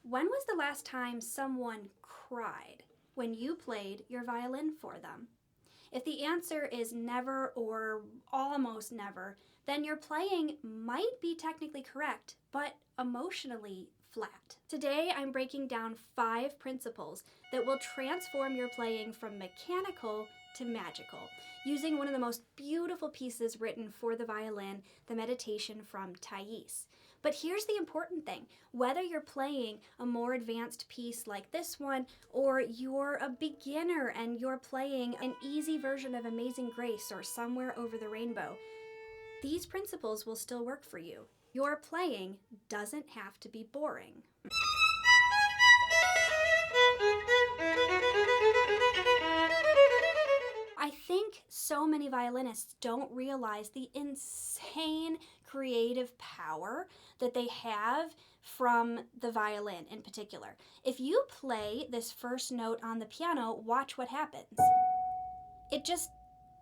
When was the last time someone cried when you played your violin for them? If the answer is never or almost never, then your playing might be technically correct, but emotionally flat. Today, I'm breaking down 5 principles that will transform your playing from mechanical to magical, using one of the most beautiful pieces written for the violin, the Meditation from Thaïs. But here's the important thing. Whether you're playing a more advanced piece like this one, or you're a beginner and you're playing an easy version of Amazing Grace or Somewhere Over the Rainbow, these principles will still work for you. Your playing doesn't have to be boring. I think so many violinists don't realize the insane creative power that they have from the violin in particular. If you play this first note on the piano, watch what happens. It just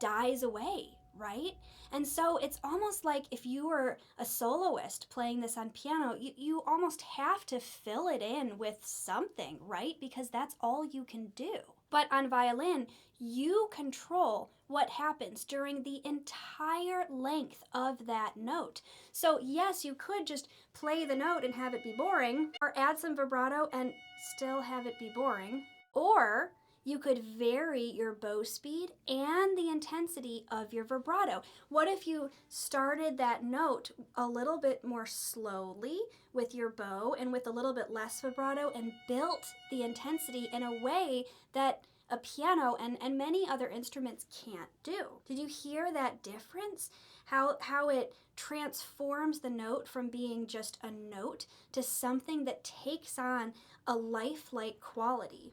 dies away, right? And so it's almost like if you were a soloist playing this on piano, you almost have to fill it in with something, right? Because that's all you can do. But on violin, you control what happens during the entire length of that note. So yes, you could just play the note and have it be boring, or add some vibrato and still have it be boring, or you could vary your bow speed and the intensity of your vibrato. What if you started that note a little bit more slowly with your bow and with a little bit less vibrato and built the intensity in a way that a piano and many other instruments can't do? Did you hear that difference? How it transforms the note from being just a note to something that takes on a lifelike quality.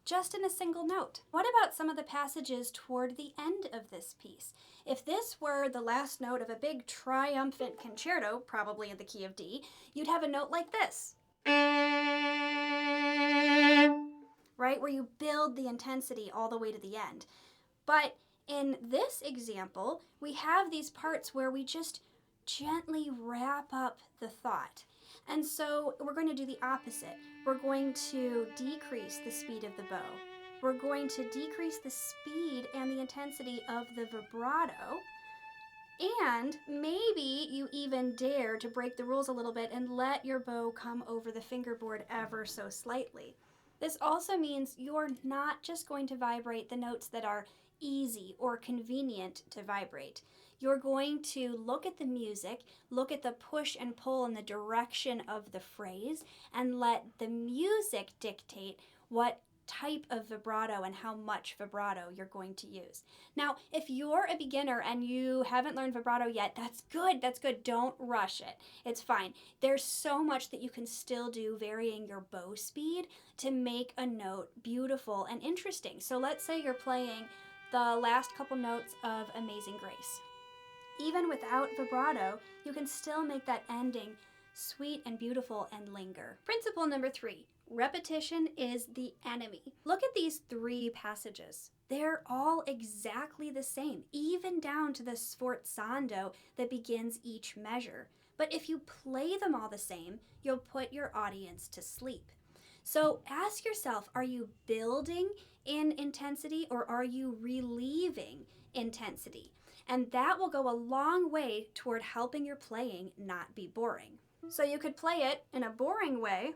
Just in a single note. What about some of the passages toward the end of this piece? If this were the last note of a big triumphant concerto, probably in the key of D, you'd have a note like this. Right, where you build the intensity all the way to the end. But in this example, we have these parts where we just gently wrap up the thought. And so we're going to do the opposite. We're going to decrease the speed of the bow. We're going to decrease the speed and the intensity of the vibrato. And maybe you even dare to break the rules a little bit and let your bow come over the fingerboard ever so slightly. This also means you're not just going to vibrate the notes that are easy or convenient to vibrate. You're going to look at the music, look at the push and pull in the direction of the phrase, and let the music dictate what type of vibrato and how much vibrato you're going to use. Now, if you're a beginner and you haven't learned vibrato yet, that's good. Don't rush it. It's fine. There's so much that you can still do varying your bow speed to make a note beautiful and interesting. So let's say you're playing the last couple notes of Amazing Grace. Even without vibrato, you can still make that ending sweet and beautiful and linger. Principle number 3, repetition is the enemy. Look at these 3 passages. They're all exactly the same, even down to the sforzando that begins each measure. But if you play them all the same, you'll put your audience to sleep. So ask yourself, are you building in intensity or are you relieving intensity? And that will go a long way toward helping your playing not be boring. So you could play it in a boring way,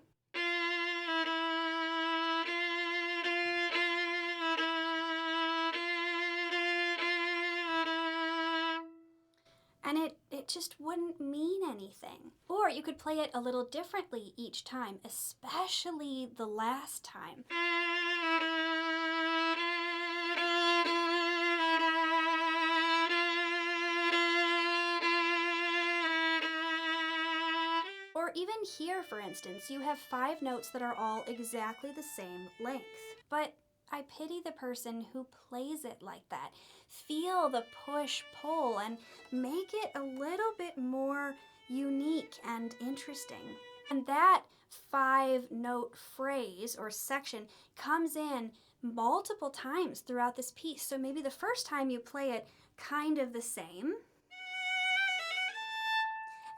and it just wouldn't mean anything. Or you could play it a little differently each time, especially the last time. Or even here, for instance, you have 5 notes that are all exactly the same length. But I pity the person who plays it like that. Feel the push-pull and make it a little bit more unique and interesting. And that 5-note phrase or section comes in multiple times throughout this piece. So maybe the first time you play it kind of the same,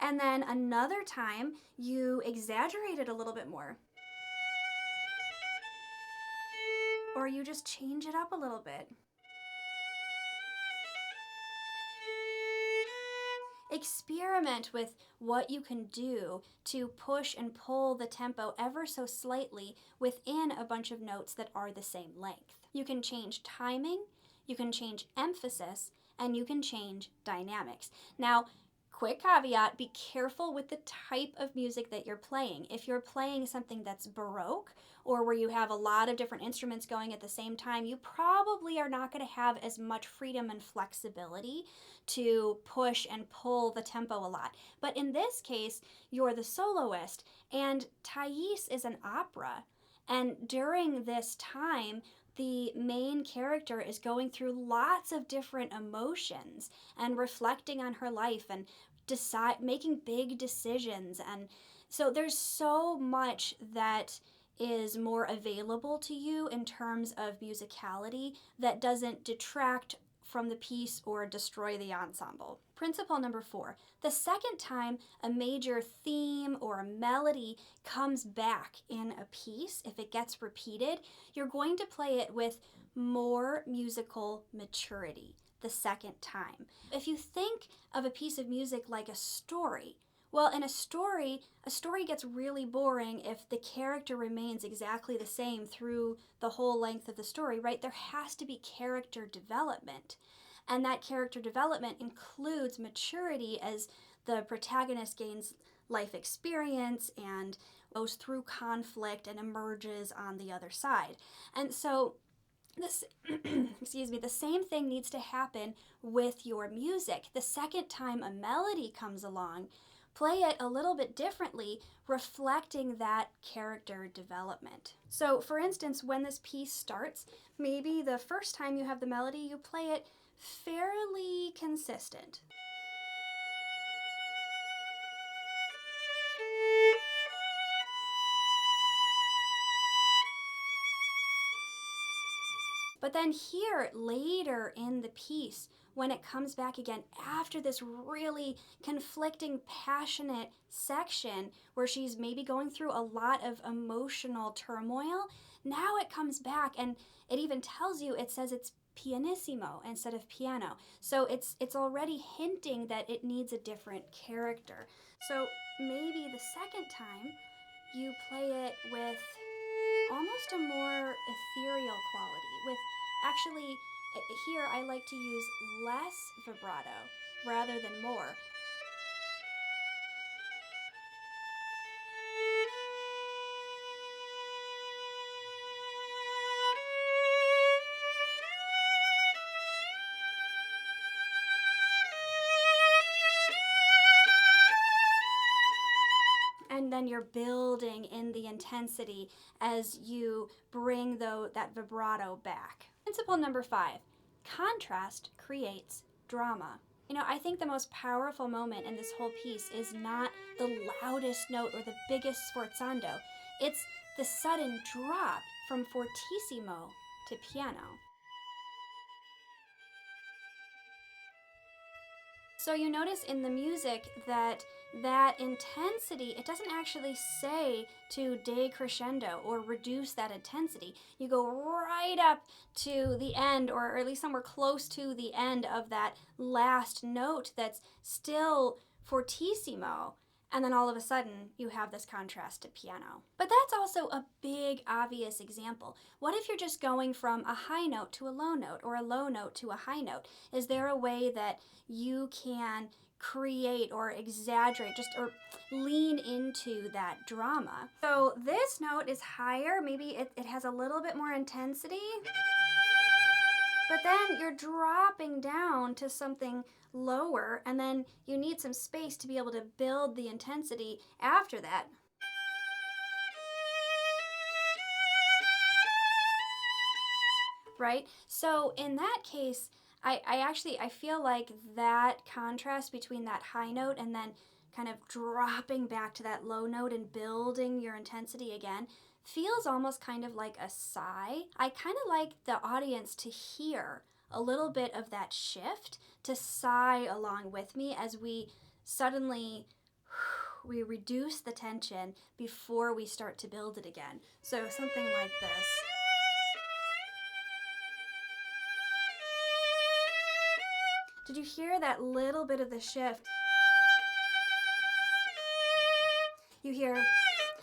And then another time, you exaggerate it a little bit more. Or you just change it up a little bit. Experiment with what you can do to push and pull the tempo ever so slightly within a bunch of notes that are the same length. You can change timing, you can change emphasis, and you can change dynamics. Now, quick caveat, be careful with the type of music that you're playing. If you're playing something that's Baroque, or where you have a lot of different instruments going at the same time, you probably are not going to have as much freedom and flexibility to push and pull the tempo a lot. But in this case, you're the soloist, and Thaïs is an opera. And during this time, the main character is going through lots of different emotions and reflecting on her life and making big decisions. And so there's so much that is more available to you in terms of musicality that doesn't detract from the piece or destroy the ensemble. Principle number 4, the second time a major theme or a melody comes back in a piece, if it gets repeated, you're going to play it with more musical maturity the second time. If you think of a piece of music like a story, well, in a story gets really boring if the character remains exactly the same through the whole length of the story, right? There has to be character development. And that character development includes maturity as the protagonist gains life experience and goes through conflict and emerges on the other side. And so this, the same thing needs to happen with your music. The second time a melody comes along, play it a little bit differently, reflecting that character development. So for instance, when this piece starts, maybe the first time you have the melody, you play it fairly consistent. But then here, later in the piece, when it comes back again after this really conflicting, passionate section where she's maybe going through a lot of emotional turmoil, now it comes back and it even tells you, it says it's pianissimo instead of piano. So it's already hinting that it needs a different character. So maybe the second time you play it with almost a more ethereal quality. With actually, here I like to use less vibrato rather than more. And then you're building in the intensity as you bring that vibrato back. Principle number 5, contrast creates drama. I think the most powerful moment in this whole piece is not the loudest note or the biggest sforzando. It's the sudden drop from fortissimo to piano. So you notice in the music that intensity, it doesn't actually say to decrescendo or reduce that intensity. You go right up to the end, or at least somewhere close to the end of that last note that's still fortissimo. And then all of a sudden, you have this contrast to piano. But that's also a big, obvious example. What if you're just going from a high note to a low note, or a low note to a high note? Is there a way that you can create or exaggerate, or lean into that drama? So this note is higher. Maybe it has a little bit more intensity. But then you're dropping down to something lower, and then you need some space to be able to build the intensity after that. Right? So in that case, I feel like that contrast between that high note and then kind of dropping back to that low note and building your intensity again feels almost kind of like a sigh. I kind of like the audience to hear a little bit of that shift, to sigh along with me as we suddenly we reduce the tension before we start to build it again. So something like this. Did you hear that little bit of the shift? You hear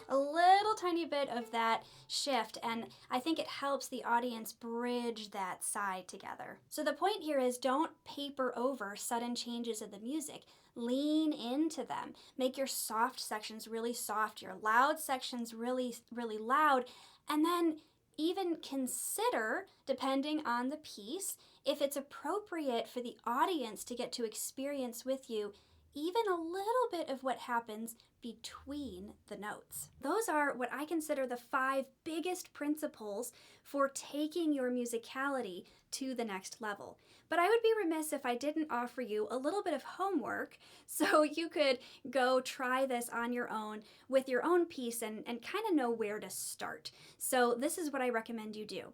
a little tiny bit of that shift, and I think it helps the audience bridge that side together. So the point here is, don't paper over sudden changes in the music. Lean into them. Make your soft sections really soft, your loud sections really, really loud, and then even consider, depending on the piece, if it's appropriate for the audience to get to experience with you even a little bit of what happens between the notes. Those are what I consider the 5 biggest principles for taking your musicality to the next level. But I would be remiss if I didn't offer you a little bit of homework so you could go try this on your own with your own piece and kind of know where to start. So this is what I recommend you do.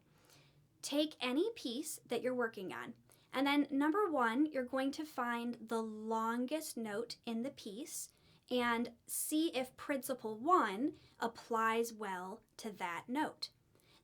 Take any piece that you're working on, and then number 1, you're going to find the longest note in the piece and see if principle 1 applies well to that note.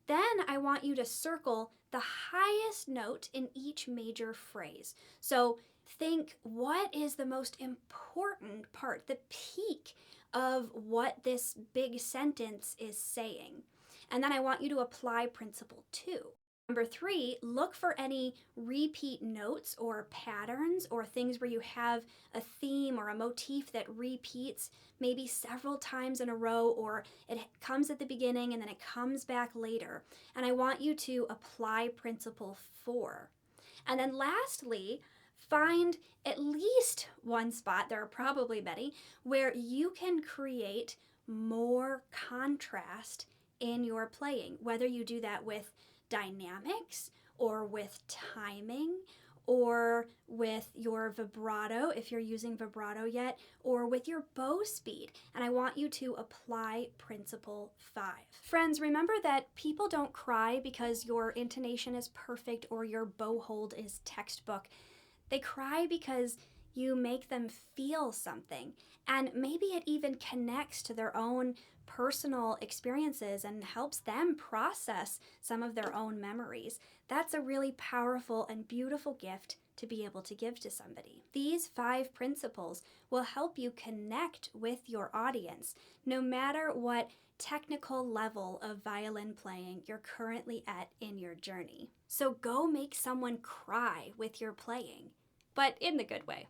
Then I want you to circle the highest note in each major phrase. So think, what is the most important part, the peak of what this big sentence is saying? And then I want you to apply principle 2. Number 3, look for any repeat notes or patterns or things where you have a theme or a motif that repeats maybe several times in a row, or it comes at the beginning and then it comes back later. And I want you to apply principle 4. And then lastly, find at least one spot, there are probably many, where you can create more contrast in your playing, whether you do that with dynamics or with timing or with your vibrato, if you're using vibrato yet, or with your bow speed. And I want you to apply principle 5. Friends, remember that people don't cry because your intonation is perfect or your bow hold is textbook. They cry because you make them feel something, and maybe it even connects to their own personal experiences and helps them process some of their own memories. That's a really powerful and beautiful gift to be able to give to somebody. These 5 principles will help you connect with your audience, no matter what technical level of violin playing you're currently at in your journey. So go make someone cry with your playing, but in the good way.